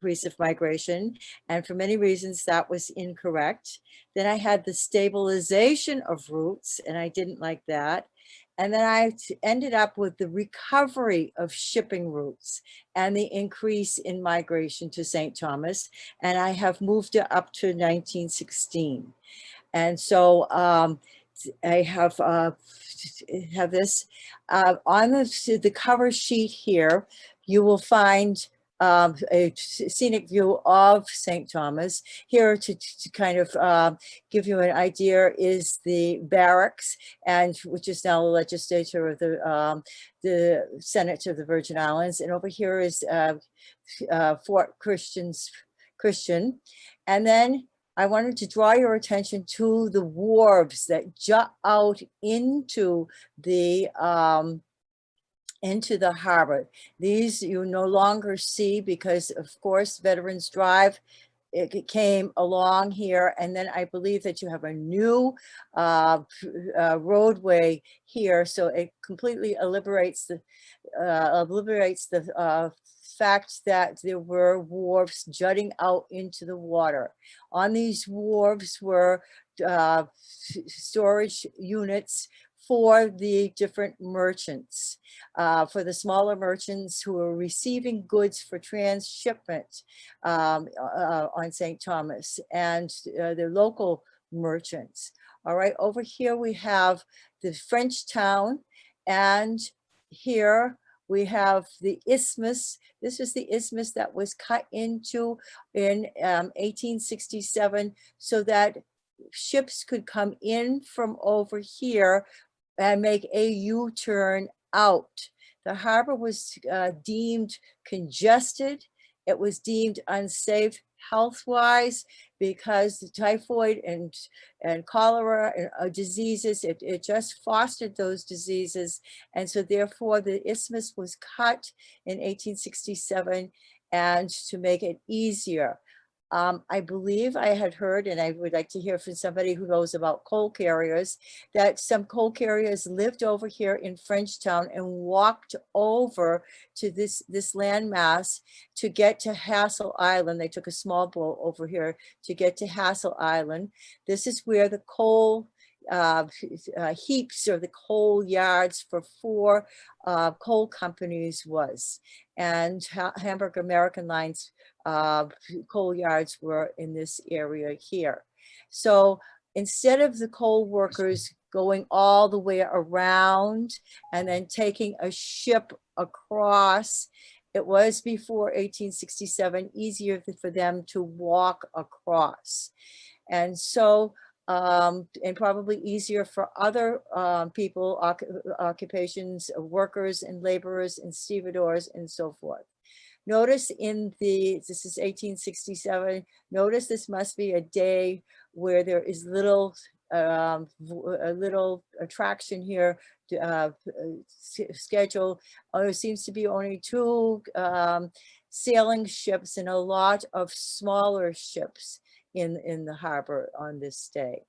increase of migration, and for many reasons that was incorrect. Then I had the stabilization of routes, and I didn't like that. And then I ended up with the recovery of shipping routes and the increase in migration to St. Thomas. And I have moved it up to 1916. And so I have this on the cover sheet here. You will find a scenic view of St. Thomas. Here to kind of give you an idea is the barracks, and which is now the legislature of the Senate of the Virgin Islands. And over here is Fort Christian. And then I wanted to draw your attention to the wharves that jut out into the harbor. These you no longer see because, of course, Veterans Drive, it came along here, and then I believe that you have a new roadway here, so it completely obliterates the fact that there were wharves jutting out into the water. On these wharves were storage units for the different merchants, for the smaller merchants who were receiving goods for transshipment on St. Thomas, and the local merchants. All right, over here we have the French town, and here we have the isthmus. This is the isthmus that was cut into in 1867 so that ships could come in from over here and make a U-turn out. The harbor was deemed congested. It was deemed unsafe health-wise because the typhoid and cholera and diseases, it just fostered those diseases. And so therefore the isthmus was cut in 1867 and to make it easier. I believe I had heard, and I would like to hear from somebody who knows about coal carriers, that some coal carriers lived over here in Frenchtown and walked over to this landmass to get to Hassel Island. They took a small boat over here to get to Hassel Island. This is where the coal heaps or the coal yards for 4 coal companies was, and Hamburg American Lines coal yards were in this area here. So instead of the coal workers going all the way around and then taking a ship across, it was before 1867 easier for them to walk across. And so and probably easier for other people, occupations, workers and laborers and stevedores and so forth. Notice this is 1867, notice this must be a day where there is little attraction here, schedule. There seems to be only 2 sailing ships and a lot of smaller ships in the harbor on this day.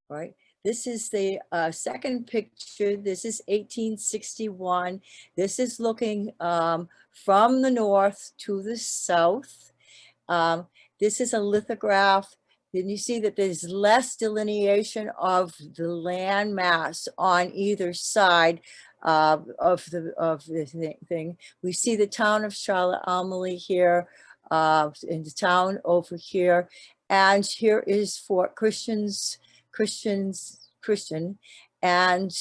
Right. This is the second picture. This is 1861. This is looking from the north to the south. This is a lithograph. Then you see that there's less delineation of the land mass on either side of the thing. We see the town of Charlotte Amalie here, in the town over here, and here is Fort Christian, and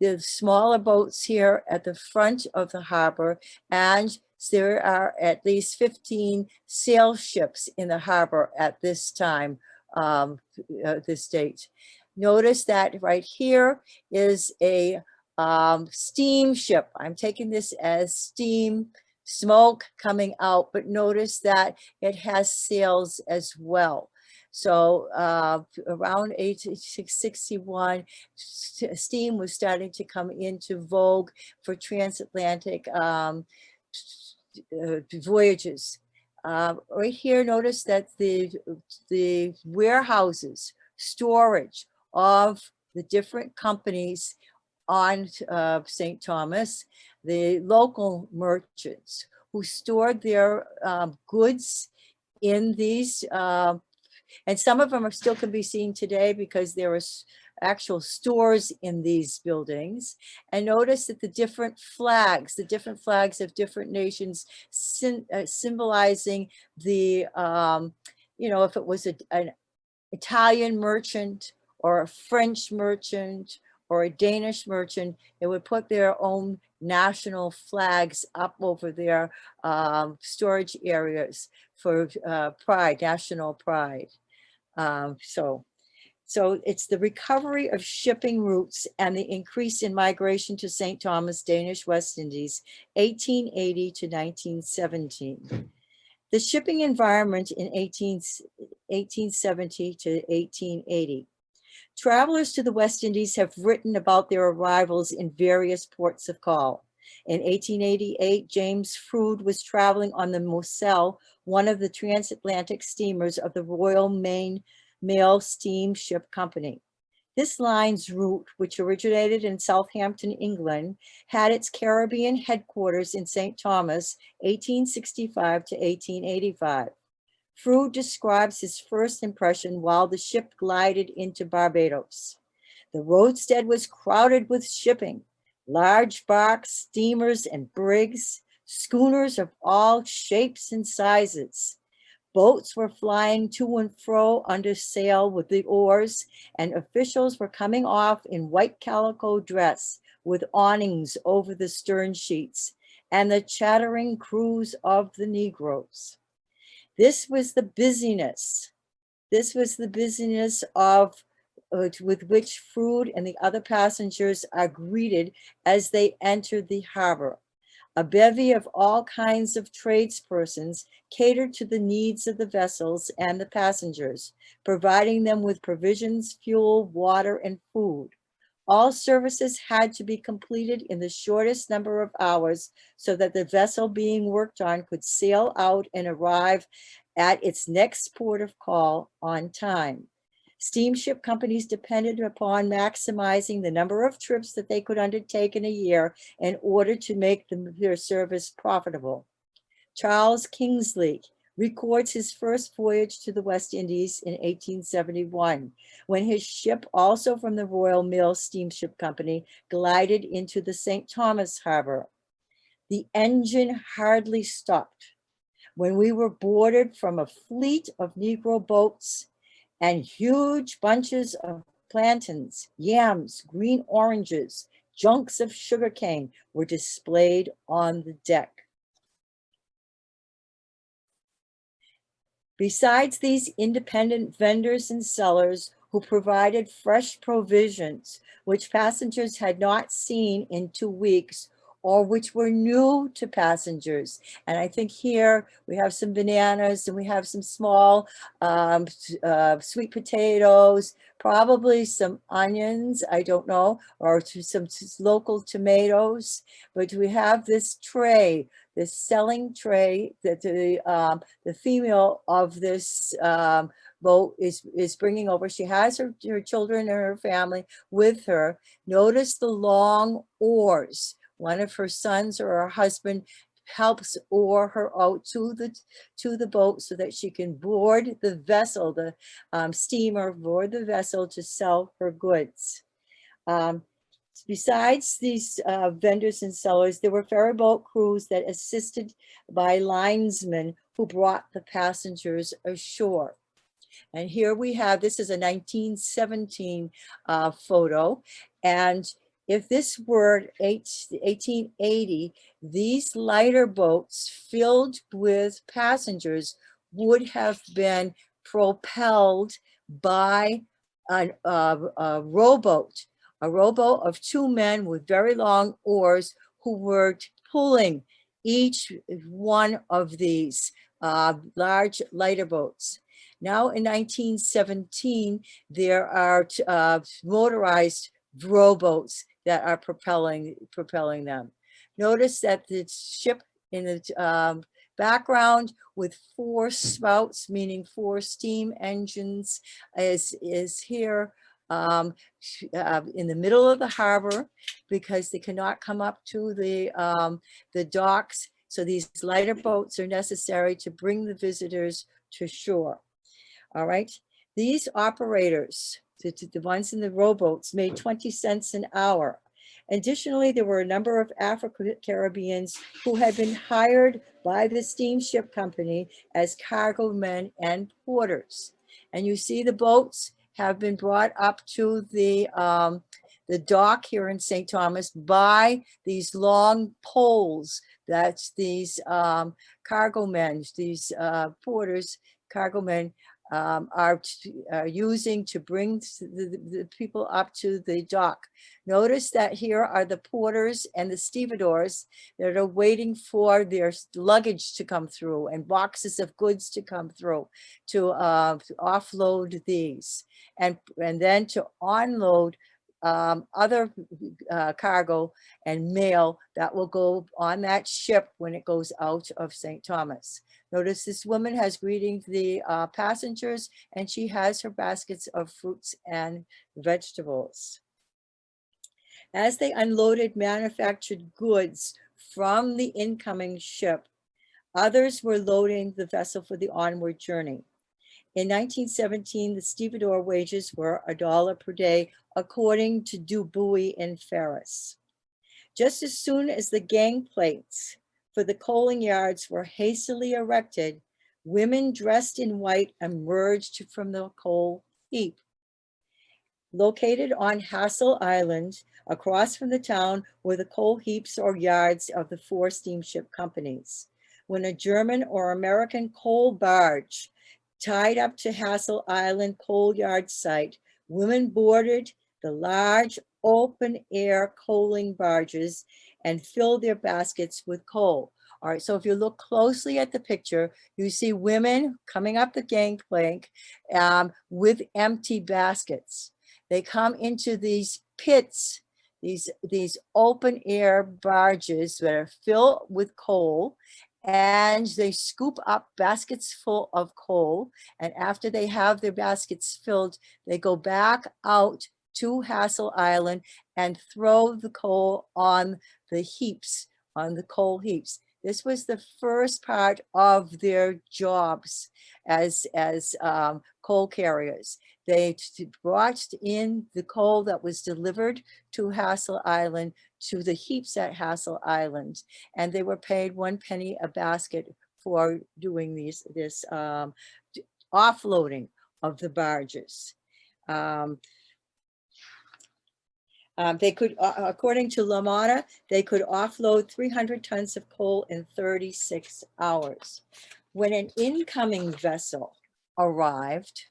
the smaller boats here at the front of the harbor, and there are at least 15 sail ships in the harbor at this time, this date. Notice that right here is a steamship. I'm taking this as steam smoke coming out, but notice that it has sails as well. So around 1861, steam was starting to come into vogue for transatlantic voyages. Right here, notice that the warehouses, storage of the different companies on St. Thomas, the local merchants who stored their goods in these, and some of them are still can be seen today because there are actual stores in these buildings. And notice that the different flags of different nations symbolizing the, you know, if it was an Italian merchant or a French merchant or a Danish merchant, they would put their own national flags up over their storage areas for pride, national pride. So it's the recovery of shipping routes and the increase in migration to St. Thomas, Danish West Indies, 1880 to 1917. The shipping environment in 1870 to 1880. Travelers to the West Indies have written about their arrivals in various ports of call. In 1888, James Froude was traveling on the Moselle, one of the transatlantic steamers of the Royal Mail Steamship Company. This line's route, which originated in Southampton, England, had its Caribbean headquarters in St. Thomas, 1865 to 1885. Froude describes his first impression while the ship glided into Barbados. The roadstead was crowded with shipping, large barks, steamers, and brigs, schooners of all shapes and sizes. Boats were flying to and fro under sail with the oars, and officials were coming off in white calico dress with awnings over the stern sheets, and the chattering crews of the Negroes. This was the busyness. This was the busyness of with which Froude and the other passengers are greeted as they entered the harbor. A bevy of all kinds of tradespersons catered to the needs of the vessels and the passengers, providing them with provisions, fuel, water, and food. All services had to be completed in the shortest number of hours so that the vessel being worked on could sail out and arrive at its next port of call on time. Steamship companies depended upon maximizing the number of trips that they could undertake in a year in order to make their service profitable. Charles Kingsley records his first voyage to the West Indies in 1871, when his ship, also from the Royal Mail Steamship Company, glided into the St. Thomas harbor. The engine hardly stopped when we were boarded from a fleet of Negro boats, and huge bunches of plantains, yams, green oranges, junks of sugarcane were displayed on the deck. Besides these independent vendors and sellers who provided fresh provisions, which passengers had not seen in 2 weeks, or which were new to passengers. And I think here we have some bananas and we have some small sweet potatoes, probably some onions, I don't know, or some local tomatoes. But we have this tray, this selling tray that the female of this boat is bringing over. She has her children and her family with her. Notice the long oars. One of her sons or her husband helps oar her out to the boat so that she can board the vessel, the steamer, board the vessel to sell her goods. Besides these vendors and sellers, there were ferryboat crews that assisted by linesmen who brought the passengers ashore. And here we have, this is a 1917 photo, and if this were 1880, these lighter boats filled with passengers would have been propelled by a rowboat of 2 men with very long oars who were pulling each one of these large lighter boats. Now in 1917, there are motorized rowboats that are propelling them. Notice that the ship in the background with 4 spouts, meaning 4 steam engines, is here in the middle of the harbor because they cannot come up to the docks. So these lighter boats are necessary to bring the visitors to shore. All right. These operators, the ones in the rowboats, made 20 cents an hour. Additionally, there were a number of Afro-Caribbeans who had been hired by the steamship company as cargo men and porters. And you see the boats have been brought up to the dock here in St. Thomas by these long poles that these cargo men, these porters, cargo men, are using to bring the people up to the dock. Notice that here are the porters and the stevedores that are waiting for their luggage to come through and boxes of goods to come through to offload these and then to unload other cargo and mail that will go on that ship when it goes out of St. Thomas. Notice this woman has greeting the passengers, and she has her baskets of fruits and vegetables. As they unloaded manufactured goods from the incoming ship, others were loading the vessel for the onward journey. In 1917, the stevedore wages were $1 per day, according to Dubuis and Ferris. Just as soon as the gangplanks for the coaling yards were hastily erected, women dressed in white emerged from the coal heap. Located on Hassel Island, across from the town, were the coal heaps or yards of the 4 steamship companies. When a German or American coal barge tied up to Hassel Island coal yard site, women boarded the large open-air coaling barges and filled their baskets with coal. All right, so if you look closely at the picture, you see women coming up the gangplank with empty baskets. They come into these pits, these open-air barges that are filled with coal, and they scoop up baskets full of coal. And after they have their baskets filled, they go back out to Hassel Island and throw the coal on the heaps, on the coal heaps. This was the first part of their jobs as coal carriers. They brought in the coal that was delivered to Hassel Island, to the heaps at Hassel Island, and they were paid 1 penny a basket for doing this offloading of the barges. They could, according to LaMotta, they could offload 300 tons of coal in 36 hours. When an incoming vessel arrived,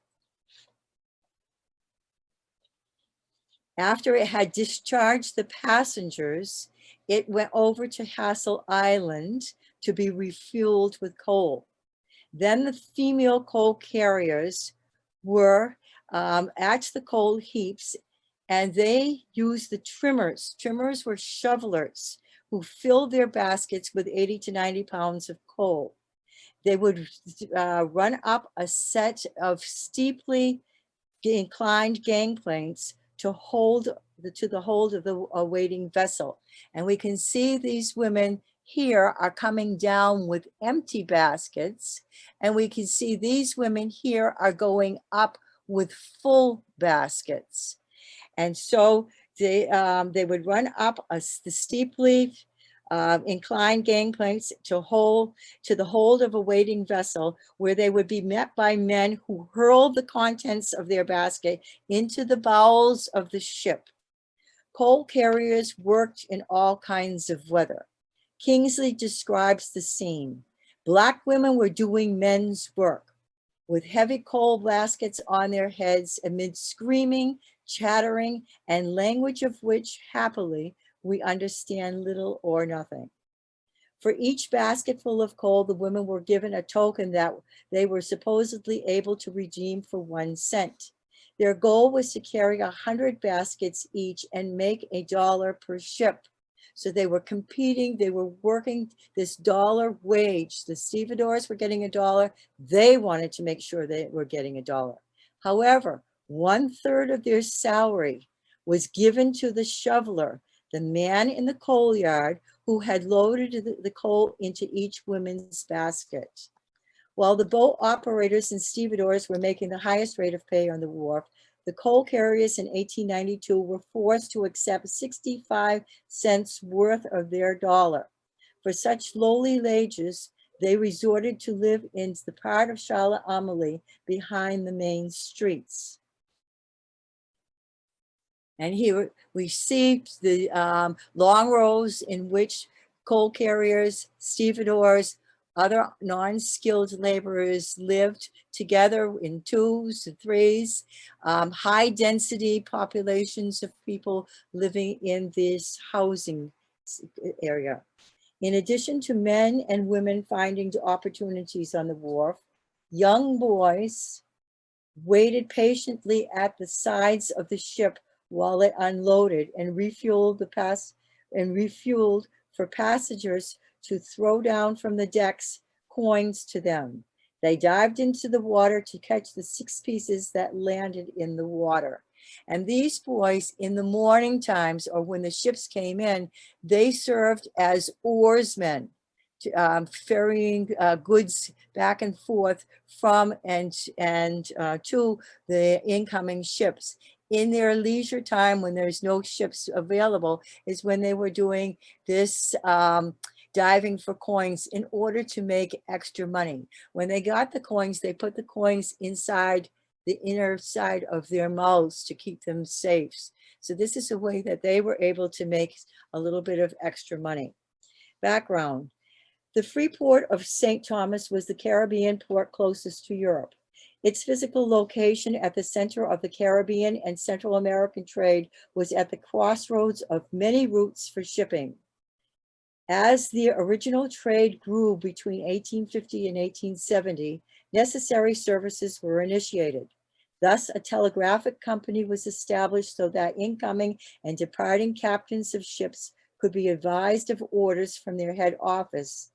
after it had discharged the passengers, it went over to Hassel Island to be refueled with coal. Then the female coal carriers were at the coal heaps, and they used the trimmers. Trimmers were shovelers who filled their baskets with 80 to 90 pounds of coal. They would run up a set of steeply inclined gangplanks to hold the hold of the awaiting vessel. And we can see these women here are coming down with empty baskets, and we can see these women here are going up with full baskets. And so they would run up the steeply inclined gangplanks to the hold of a waiting vessel, where they would be met by men who hurled the contents of their basket into the bowels of the ship. Coal carriers worked in all kinds of weather. Kingsley describes the scene. Black women were doing men's work with heavy coal baskets on their heads amid screaming, chattering, and language of which, happily, we understand little or nothing. For each basketful of coal, the women were given a token that they were supposedly able to redeem for 1 cent. Their goal was to carry 100 baskets each and make $1 per ship. So they were competing, they were working this dollar wage. The stevedores were getting $1. They wanted to make sure they were getting $1. However, 1/3 of their salary was given to the shoveler, the man in the coal yard who had loaded the coal into each woman's basket. While the boat operators and stevedores were making the highest rate of pay on the wharf, the coal carriers in 1892 were forced to accept 65 cents worth of their dollar. For such lowly wages, they resorted to live in the part of Charlotte Amalie behind the main streets. And here we see the long rows in which coal carriers, stevedores, other non-skilled laborers lived together in twos and threes, high density populations of people living in this housing area. In addition to men and women finding opportunities on the wharf, young boys waited patiently at the sides of the ship while it unloaded and refueled for passengers to throw down from the decks coins to them. They dived into the water to catch the 6 pieces that landed in the water. And these boys, in the morning times or when the ships came in, they served as oarsmen, ferrying goods back and forth from and to the incoming ships. In their leisure time, when there's no ships available, is when they were doing this diving for coins in order to make extra money. When they got the coins, they put the coins inside the inner side of their mouths to keep them safe. So this is a way that they were able to make a little bit of extra money. Background. The free port of St. Thomas was the Caribbean port closest to Europe. Its physical location at the center of the Caribbean and Central American trade was at the crossroads of many routes for shipping. As the original trade grew between 1850 and 1870, necessary services were initiated. Thus, a telegraphic company was established so that incoming and departing captains of ships could be advised of orders from their head offices,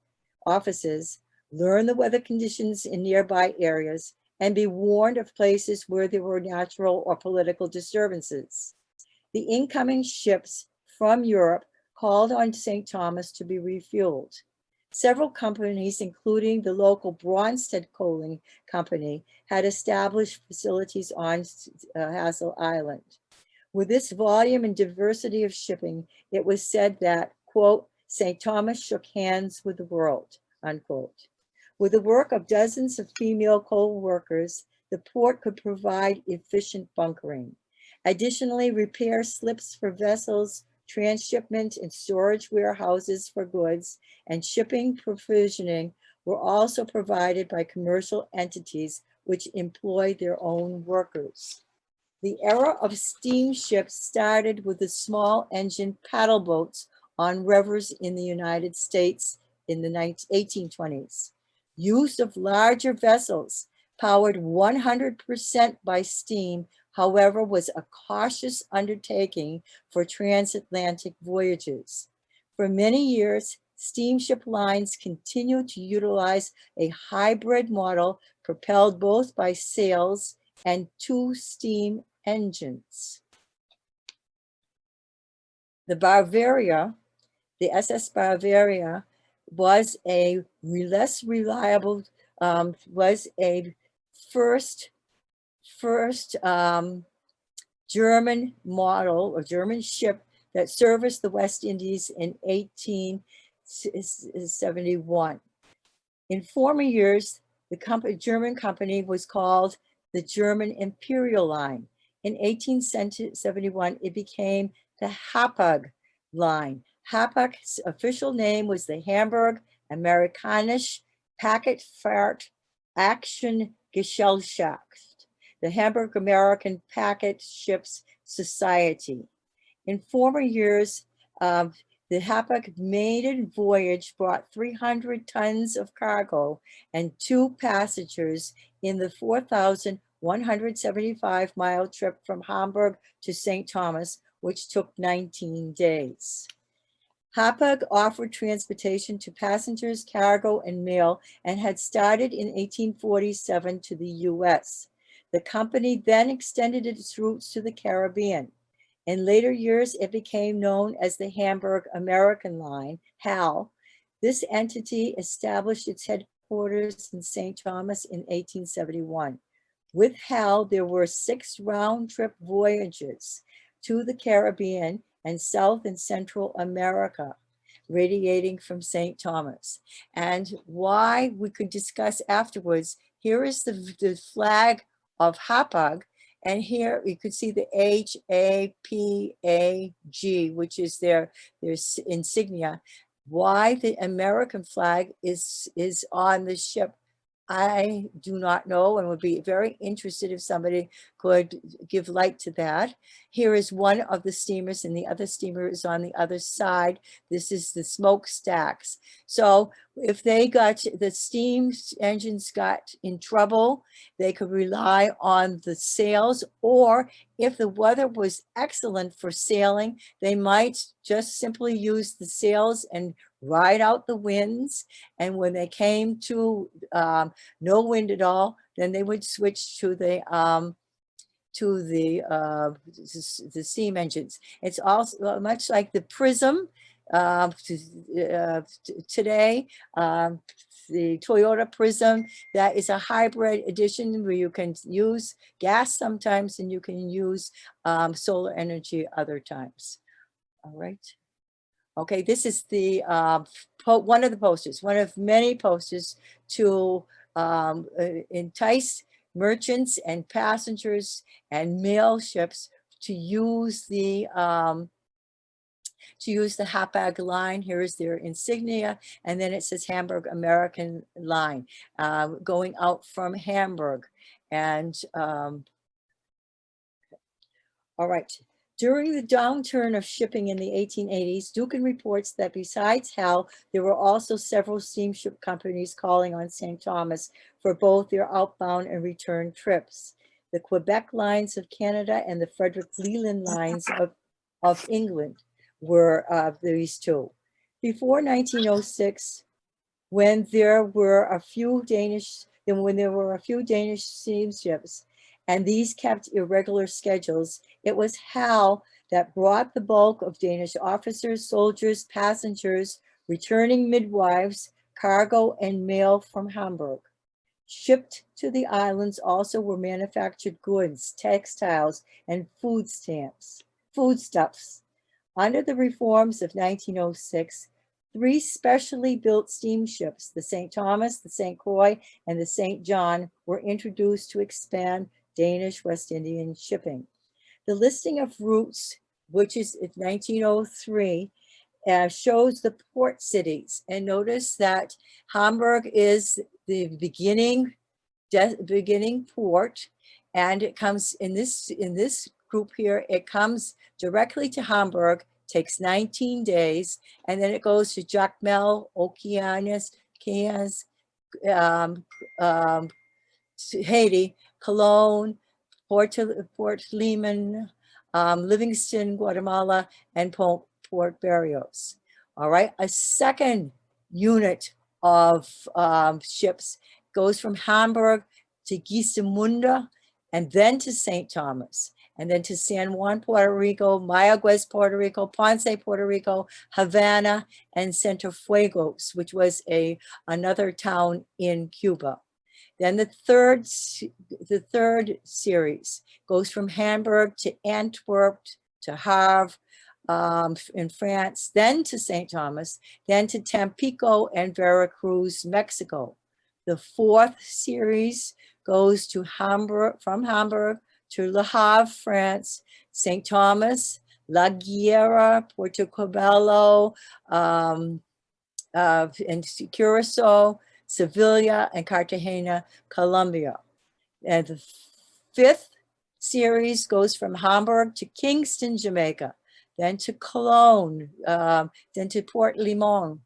learn the weather conditions in nearby areas, and be warned of places where there were natural or political disturbances. The incoming ships from Europe called on St. Thomas to be refueled. Several companies, including the local Bronsted Coaling Company, had established facilities on Hassel Island. With this volume and diversity of shipping, it was said that, quote, St. Thomas shook hands with the world, unquote. With the work of dozens of female coal workers, the port could provide efficient bunkering. Additionally, repair slips for vessels, transshipment and storage warehouses for goods, and shipping provisioning were also provided by commercial entities which employed their own workers. The era of steamships started with the small engine paddle boats on rivers in the United States in the 1820s. Use of larger vessels powered 100% by steam, however, was a cautious undertaking for transatlantic voyages. For many years, steamship lines continued to utilize a hybrid model propelled both by sails and 2 steam engines. The Bavaria, the SS Bavaria, was a less reliable, was a first German model or German ship that serviced the West Indies in 1871. In former years, the German company was called the German Imperial Line. In 1871, it became the Hapag Line. Hapag's official name was the Hamburg Amerikanische Packetfahrt Action Gesellschaft, the Hamburg American Packet Ships Society. In former years, the Hapag maiden voyage brought 300 tons of cargo and 2 passengers in the 4,175-mile trip from Hamburg to St. Thomas, which took 19 days. Hapag offered transportation to passengers, cargo, and mail, and had started in 1847 to the US. The company then extended its routes to the Caribbean. In later years, it became known as the Hamburg American Line, HAL. This entity established its headquarters in St. Thomas in 1871. With HAL, there were 6 round-trip voyages to the Caribbean and South and Central America, radiating from St. Thomas. And why we could discuss afterwards. Here is the flag of Hapag, and here you could see the HAPAG, which is their insignia. Why the American flag is on the ship, I do not know, and would be very interested if somebody could give light to that. Here is one of the steamers, and the other steamer is on the other side. This is the smokestacks. So if they got, the steam engines got in trouble, they could rely on the sails, or if the weather was excellent for sailing, they might just simply use the sails and ride out the winds. And when they came to no wind at all, then they would switch to the steam engines. It's also much like the Prism today. The Toyota Prism, that is a hybrid edition where you can use gas sometimes and you can use solar energy other times. All right. Okay, this is the one of the posters, one of many posters to entice merchants and passengers and mail ships to use the Hapag line. Here is their insignia, and then it says Hamburg American Line, going out from Hamburg. And all right. During the downturn of shipping in the 1880s, Dukin reports that besides HAL, there were also several steamship companies calling on St. Thomas for both their outbound and return trips. The Quebec lines of Canada and the Frederick Leland lines of England were these two. Before 1906, when there were a few Danish steamships, and these kept irregular schedules, it was HAL that brought the bulk of Danish officers, soldiers, passengers, returning midwives, cargo, and mail from Hamburg. Shipped to the islands also were manufactured goods, textiles, and foodstuffs. Under the reforms of 1906, 3 specially built steamships, the St. Thomas, the St. Croix, and the St. John, were introduced to expand Danish West Indian shipping. The listing of routes, which is 1903, shows the port cities. And notice that Hamburg is the beginning port, and it comes in this group here, it comes directly to Hamburg, takes 19 days, and then it goes to Jacmel, Okeanis, Haiti, Cologne, Port Limon, Livingston, Guatemala, and Port Barrios. All right, a second unit of ships goes from Hamburg to Geestemünde, and then to St. Thomas, and then to San Juan, Puerto Rico, Mayaguez, Puerto Rico, Ponce, Puerto Rico, Havana, and Cienfuegos, which was another town in Cuba. Then the third series goes from Hamburg to Antwerp, to Havre in France, then to St. Thomas, then to Tampico and Veracruz, Mexico. The 4th series goes to from Hamburg to Le Havre, France, St. Thomas, La Guaira, Puerto Cabello, and Curacao, Sevilla, and Cartagena, Colombia. And the 5th series goes from Hamburg to Kingston, Jamaica, then to Cologne, then to Port Limon,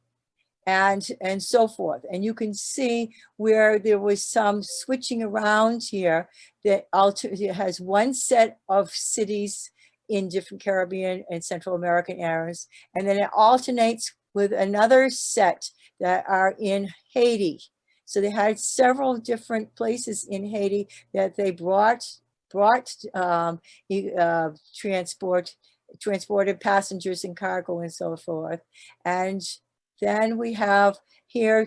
and so forth. And you can see where there was some switching around here that it has one set of cities in different Caribbean and Central American areas, and then it alternates with another set that are in Haiti. So they had several different places in Haiti that they brought brought transported passengers and cargo and so forth. And then we have here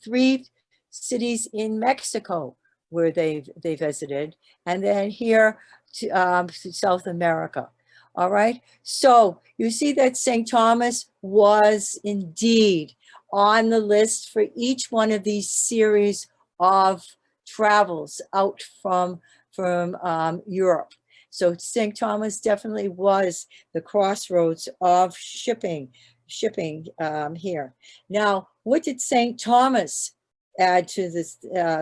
three cities in Mexico where they visited, and then here to South America. All right, so you see that St. Thomas was indeed on the list for each one of these series of travels out from Europe. So St. Thomas definitely was the crossroads of shipping here. Now, what did St. Thomas add to this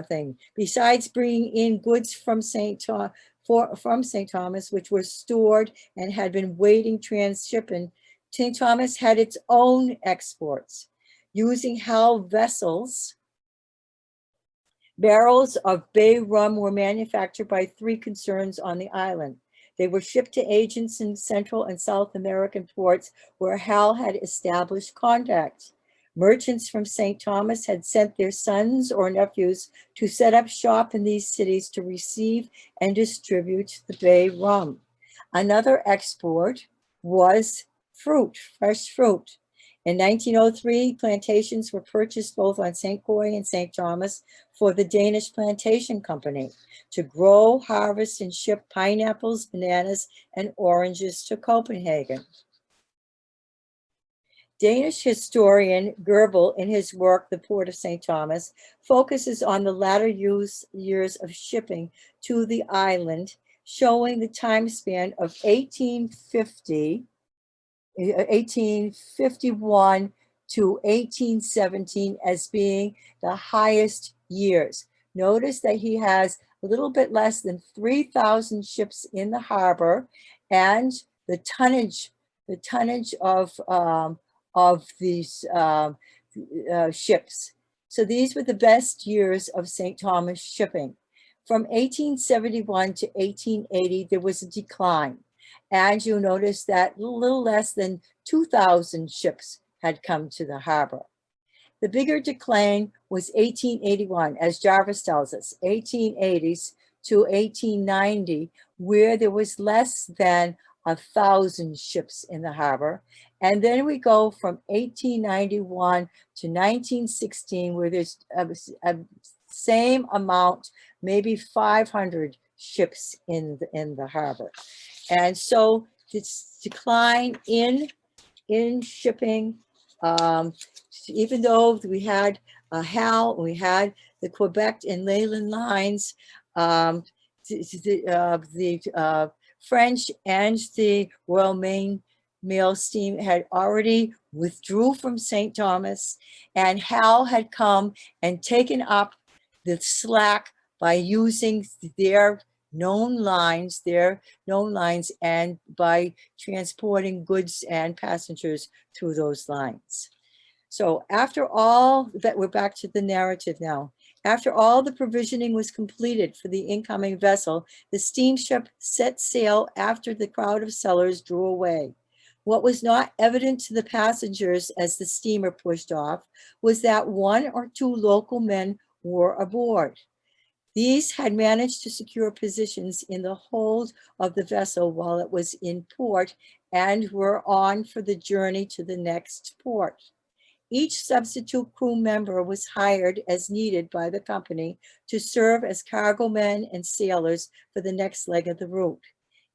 thing? Besides bringing in goods from St. Thomas, which were stored and had been waiting transshipment, St. Thomas had its own exports. Using Hal vessels, barrels of bay rum were manufactured by three concerns on the island. They were shipped to agents in Central and South American ports where Hal had established contacts. Merchants from St. Thomas had sent their sons or nephews to set up shop in these cities to receive and distribute the bay rum. Another export was fruit, fresh fruit. In 1903, plantations were purchased both on St. Croix and St. Thomas for the Danish Plantation Company to grow, harvest, and ship pineapples, bananas, and oranges to Copenhagen. Danish historian Gerbel, in his work, The Port of St. Thomas, focuses on the latter years of shipping to the island, showing the time span of 1851 to 1817 as being the highest years. Notice that he has a little bit less than 3,000 ships in the harbor, and the tonnage of these ships. So these were the best years of St. Thomas shipping. From 1871 to 1880, there was a decline. And you notice that a little less than 2,000 ships had come to the harbor. The bigger decline was 1881, as Jarvis tells us, 1880s to 1890, where there was less than 1,000 ships in the harbor. And then we go from 1891 to 1916, where there's a same amount, maybe 500 ships in the harbor. And so this decline in shipping, even though we had Hal, we had the Quebec and Leyland lines, the French and the Royal Mail Steam had already withdrew from St. Thomas, and Hal had come and taken up the slack by using their known lines, and by transporting goods and passengers through those lines. So after all that, we're back to the narrative now. After all the provisioning was completed for the incoming vessel, the steamship set sail after the crowd of sailors drew away. What was not evident to the passengers as the steamer pushed off was that one or two local men were aboard. These had managed to secure positions in the hold of the vessel while it was in port and were on for the journey to the next port. Each substitute crew member was hired as needed by the company to serve as cargo men and sailors for the next leg of the route.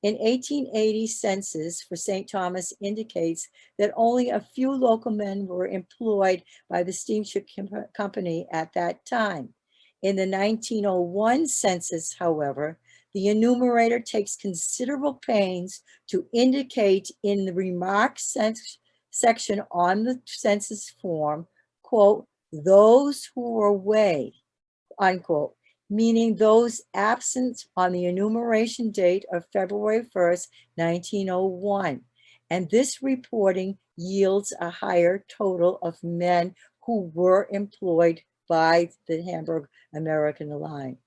In 1880, census for St. Thomas indicates that only a few local men were employed by the steamship company at that time. In the 1901 census, however, the enumerator takes considerable pains to indicate in the remarks section on the census form, quote, those who were away, unquote, meaning those absent on the enumeration date of February 1st, 1901. And this reporting yields a higher total of men who were employed by the Hamburg American Line.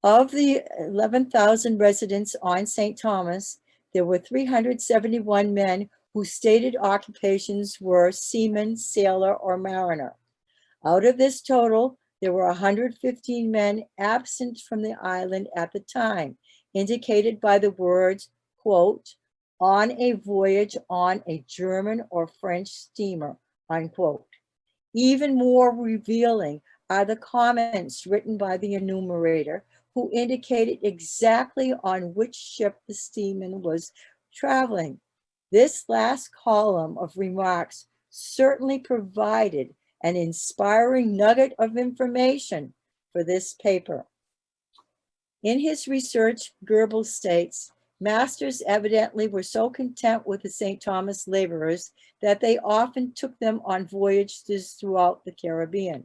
Of the 11,000 residents on St. Thomas, there were 371 men whose stated occupations were seaman, sailor, or mariner. Out of this total, There were 115 men absent from the island at the time, indicated by the words, quote, on a voyage on a German or French steamer, unquote. Even more revealing are the comments written by the enumerator, who indicated exactly on which ship the seaman was traveling. This last column of remarks certainly provided an inspiring nugget of information for this paper. In his research, Goebbels states, masters evidently were so content with the St. Thomas laborers that they often took them on voyages throughout the Caribbean.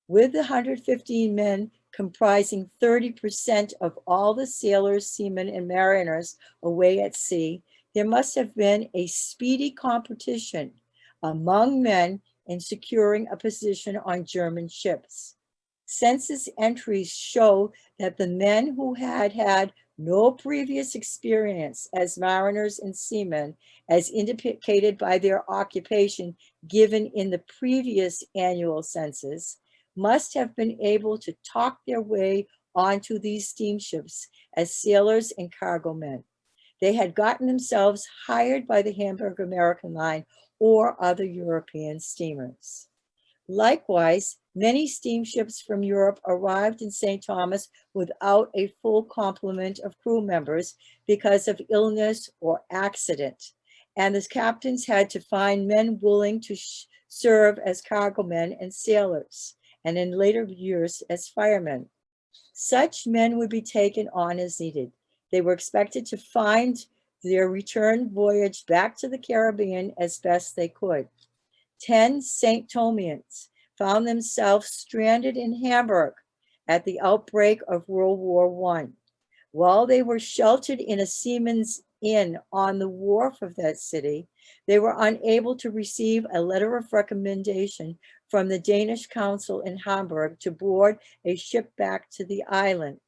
With the 115 men comprising 30% of all the sailors, seamen, and mariners away at sea, there must have been a speedy competition among men in securing a position on German ships. Census entries show that the men who had had no previous experience as mariners and seamen, as indicated by their occupation given in the previous annual census, must have been able to talk their way onto these steamships as sailors and cargo men. They had gotten themselves hired by the Hamburg American Line or other European steamers. Likewise, many steamships from Europe arrived in St. Thomas without a full complement of crew members because of illness or accident, and the captains had to find men willing to serve as cargo men and sailors, and in later years as firemen. Such men would be taken on as needed. They were expected to find their return voyage back to the Caribbean as best they could. 10 St. Thomians found themselves stranded in Hamburg at the outbreak of World War I. While they were sheltered in a seaman's inn on the wharf of that city, they were unable to receive a letter of recommendation from the Danish consul in Hamburg to board a ship back to the island.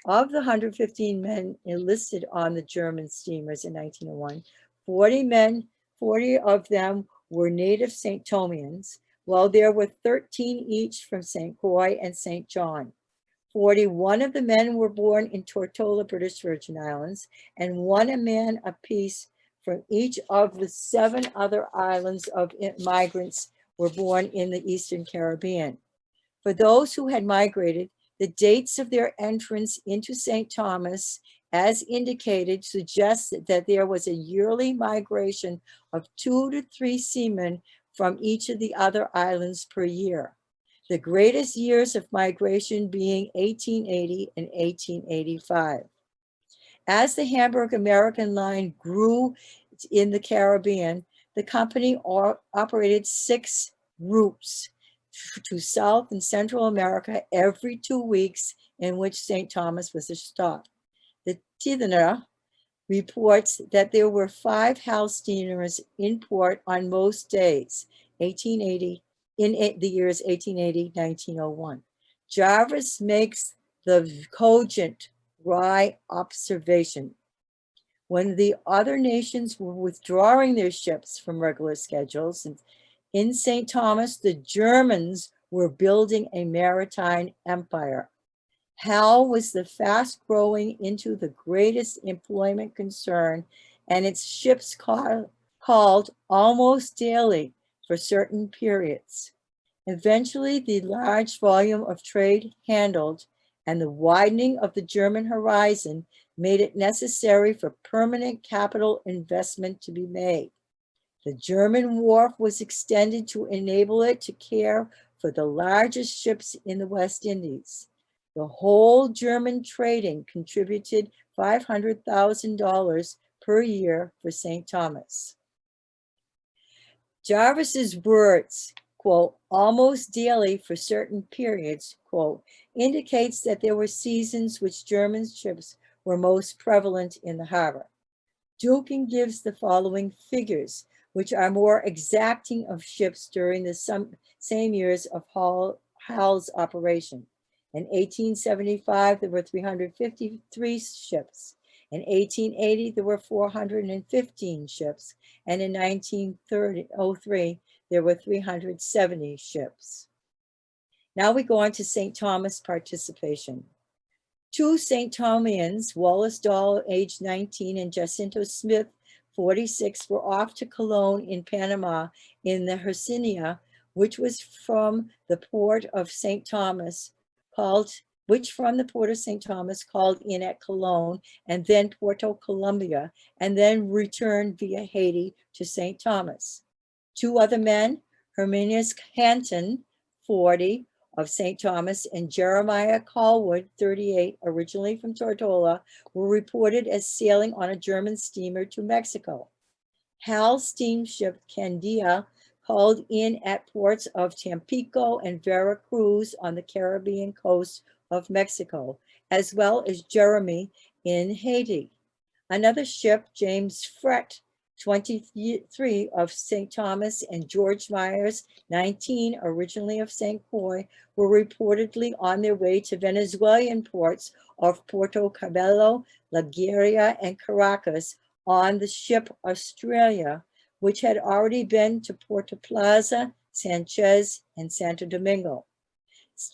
Of the 115 men enlisted on the German steamers in 1901, 40 of them were native St. Thomians, while there were 13 each from St. Croix and St. John. 41 of the men were born in Tortola, British Virgin Islands, and one a man apiece from each of the 7 other islands of migrants were born in the Eastern Caribbean. For those who had migrated, the dates of their entrance into St. Thomas, as indicated, suggested that there was a yearly migration of 2 to 3 seamen from each of the other islands per year. The greatest years of migration being 1880 and 1885. As the Hamburg American Line grew in the Caribbean, the company operated 6 routes to South and Central America every 2 weeks, in which St. Thomas was a stop. The Tidner reports that there were 5 house steamers in port on most days, 1880, in the years 1880, 1901. Jarvis makes the cogent wry observation. When the other nations were withdrawing their ships from regular schedules, in St. Thomas, the Germans were building a maritime empire. Hal was the fast growing into the greatest employment concern, and its ships called almost daily for certain periods. Eventually, the large volume of trade handled and the widening of the German horizon made it necessary for permanent capital investment to be made. The German wharf was extended to enable it to care for the largest ships in the West Indies. The whole German trading contributed $500,000 per year for St. Thomas. Jarvis's words, quote, almost daily for certain periods, quote, indicates that there were seasons which German ships were most prevalent in the harbor. Dukin gives the following figures, which are more exacting of ships during the same years of Hal's operation. In 1875, there were 353 ships. In 1880, there were 415 ships. And in 1903, there were 370 ships. Now we go on to St. Thomas participation. Two St. Thomians, Wallace Dahl, age 19, and Jacinto Smith, 46, were off to Colon in Panama in the Hercinia, which was from the port of St. Thomas, called in at Colon, and then Puerto Colombia, and then returned via Haiti to St. Thomas. Two other men, Herminius Hanton, 40, of St. Thomas, and Jeremiah Callwood, 38, originally from Tortola, were reported as sailing on a German steamer to Mexico. Hal's steamship Candia called in at ports of Tampico and Veracruz on the Caribbean coast of Mexico, as well as Jeremy in Haiti. Another ship, James Frett, 23, of St. Thomas, and George Myers, 19, originally of St. Croix, were reportedly on their way to Venezuelan ports of Puerto Cabello, La Guaira, and Caracas on the ship Australia, which had already been to Puerto Plaza, Sanchez, and Santo Domingo.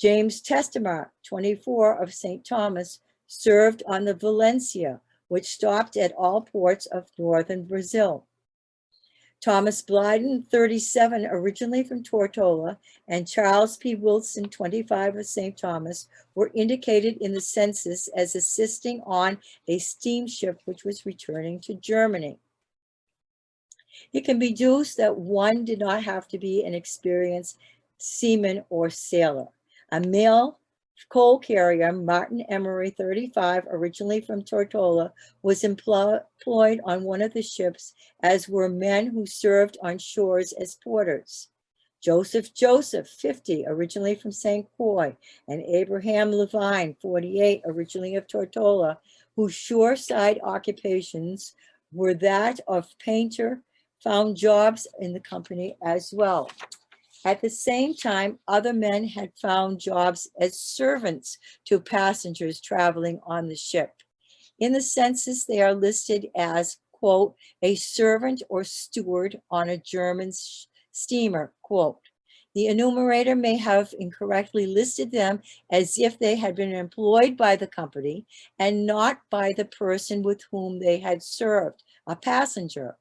James Testamar, 24, of St. Thomas, served on the Valencia, which stopped at all ports of northern Brazil. Thomas Blyden, 37, originally from Tortola, and Charles P. Wilson, 25, of St. Thomas, were indicated in the census as assisting on a steamship which was returning to Germany. It can be deduced that one did not have to be an experienced seaman or sailor. A male coal carrier, Martin Emery, 35, originally from Tortola, was employed on one of the ships, as were men who served on shores as porters. Joseph, 50, originally from St. Croix, and Abraham Levine, 48, originally of Tortola, whose shoreside occupations were that of painter, found jobs in the company as well. At the same time, other men had found jobs as servants to passengers traveling on the ship. In the census, they are listed as, quote, a servant or steward on a German steamer, quote. The enumerator may have incorrectly listed them as if they had been employed by the company and not by the person with whom they had served, a passenger.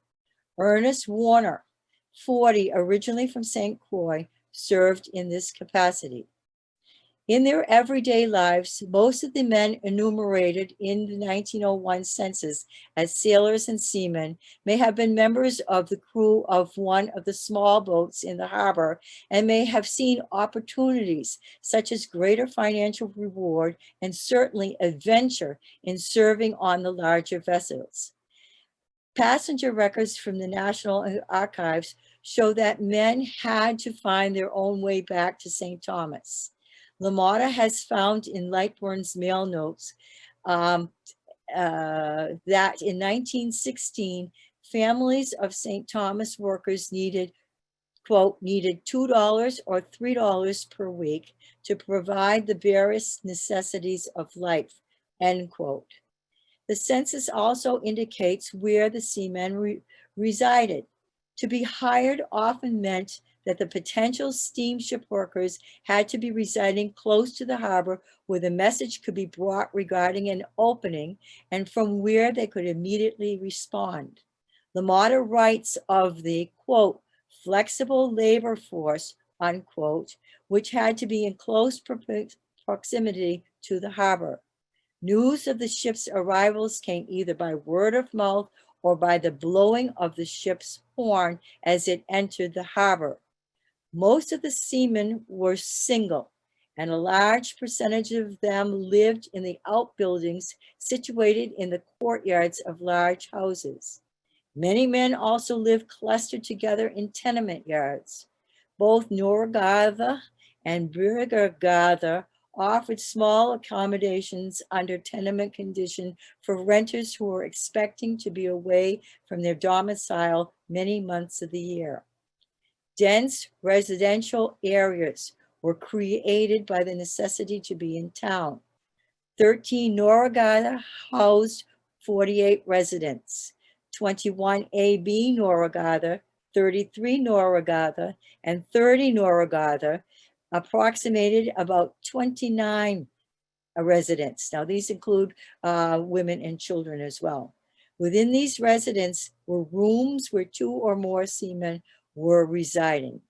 Ernest Warner, 40, originally from St. Croix, served in this capacity. In their everyday lives, most of the men enumerated in the 1901 census as sailors and seamen may have been members of the crew of one of the small boats in the harbor and may have seen opportunities such as greater financial reward and certainly adventure in serving on the larger vessels. Passenger records from the National Archives show that men had to find their own way back to St. Thomas. LaMotta has found in Lightburn's mail notes that in 1916, families of St. Thomas workers needed, quote, needed $2 or $3 per week to provide the various necessities of life, end quote. The census also indicates where the seamen resided. To be hired often meant that the potential steamship workers had to be residing close to the harbor where the message could be brought regarding an opening and from where they could immediately respond. LaMotta writes of the, quote, flexible labor force, unquote, which had to be in close proximity to the harbor. News of the ship's arrivals came either by word of mouth or by the blowing of the ship's horn as it entered the harbor. Most of the seamen were single, and a large percentage of them lived in the outbuildings situated in the courtyards of large houses. Many men also lived clustered together in tenement yards. Both Noragatha and Birgergatha offered small accommodations under tenement condition for renters who were expecting to be away from their domicile many months of the year. Dense residential areas were created by the necessity to be in town. 13 Noragatha housed 48 residents. 21 AB Noragatha, 33 Noragatha, and 30 Noragatha approximated about 29 residents. Now, these include women and children as well. Within these residents were rooms where 2 or more seamen were residing.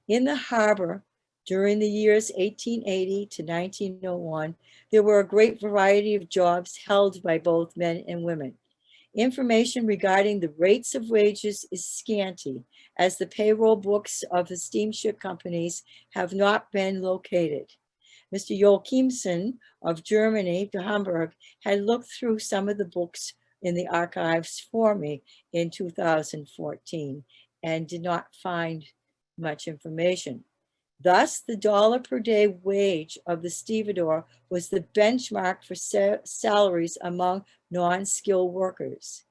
In the harbor, during the years 1880 to 1901, there were a great variety of jobs held by both men and women. Information regarding the rates of wages is scanty, as the payroll books of the steamship companies have not been located. Mr. Joachimsen of Germany to Hamburg had looked through some of the books in the archives for me in 2014 and did not find much information. Thus, the dollar per day wage of the stevedore was the benchmark for salaries among non-skilled workers.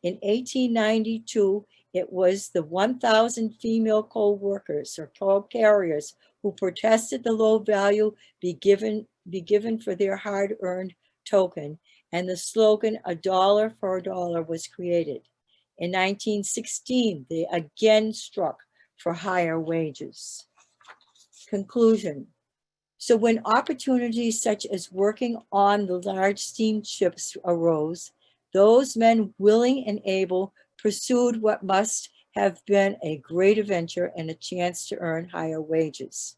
In 1892, it was the 1,000 female coal workers or coal carriers who protested the low value be given for their hard-earned token, and the slogan "A dollar for a dollar" was created. In 1916, they again struck for higher wages. Conclusion. So when opportunities such as working on the large steamships arose, those men willing and able pursued what must have been a great adventure and a chance to earn higher wages.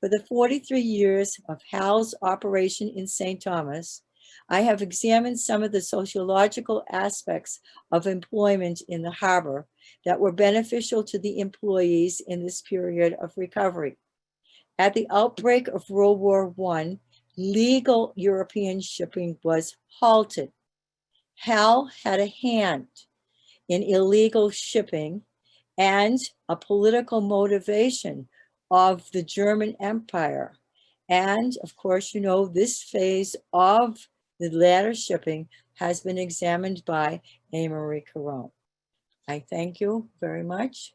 For the 43 years of HAL's operation in St. Thomas, I have examined some of the sociological aspects of employment in the harbor that were beneficial to the employees in this period of recovery. At the outbreak of World War I, legal European shipping was halted. HAL had a hand in illegal shipping and a political motivation of the German Empire. And of course, you know, this phase of the ladder shipping has been examined by Marie Caron. I thank you very much.